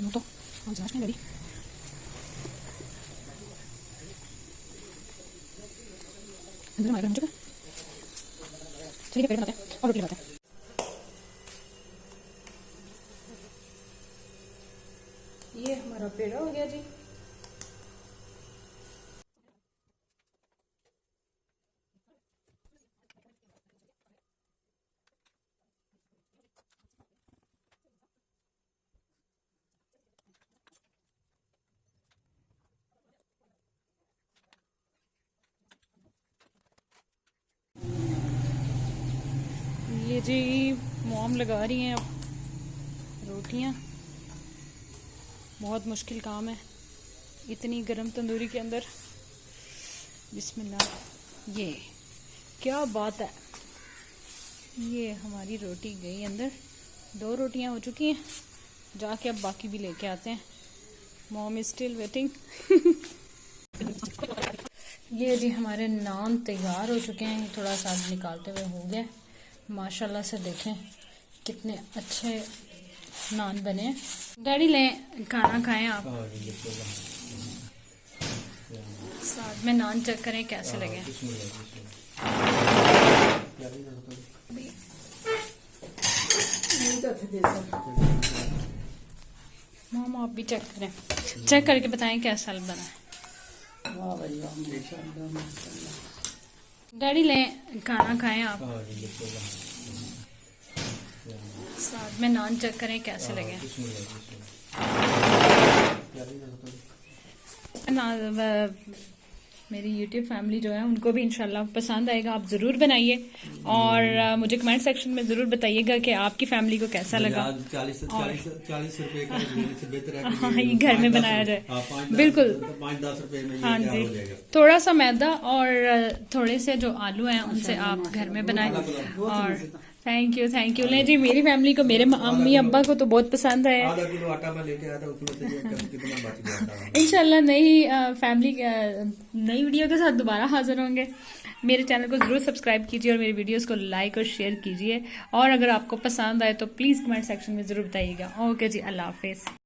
No to, I'm just ready. अंदर हमारे घर में चुका चलिए पेड़ बनाते हैं और रोटी लगाते हैं. ये हमारा पेड़ा हो गया जी. ये जी मॉम लगा रही हैं अब रोटियां. बहुत मुश्किल काम है इतनी गरम तंदूरी के अंदर. बिस्मिल्लाह. ये क्या बात है. ये हमारी रोटी गई अंदर. 2 रोटियां हो चुकी हैं. जाके अब बाकी भी लेके आते हैं. Mom is still waiting. ये जी हमारे नान तैयार हो चुके हैं. थोड़ा सा निकालते हुए हो गए. माशाल्लाह से देखें कितने अच्छे नान बने. डैडी लें खाना खाएं आप. साथ में नान चेक करें कैसे लगे. माम आप भी चेक करें. चेक करके बताएं कैसा बना है. डैडी लें खाना खाएं आप. साथ में नान चेक करें कैसे लगे. मेरी YouTube फैमिली जो है उनको भी इंशाल्लाह पसंद आएगा. आप ज़रूर बनाइए और मुझे कमेंट सेक्शन में ज़रूर बताइएगा कि आपकी फैमिली को कैसा लगा. 40 रुपए का बेहतर है हाँ ये घर में बनाया जाए. बिल्कुल 5-10 रुपए में. हाँ जी. थोड़ा सा मैदा और थोड़े से जो आलू हैं उनसे आप घर में बनाएं. और थैंक यू ले जी. मेरी फैमिली को, मेरे अम्मी अब्बा को तो बहुत पसंद आया. आधा किलो आटा मैं लेके आया था, उसमें से ये कितना बच गया था. इंशाल्लाह नई वीडियो के साथ दोबारा हाजिर होंगे. मेरे चैनल को जरूर सब्सक्राइब कीजिए और मेरी वीडियोस को लाइक और शेयर कीजिए. और अगर आपको पसंद आए तो प्लीज कमेंट सेक्शन में जरूर बताइएगा. ओके जी, अल्लाह हाफिज.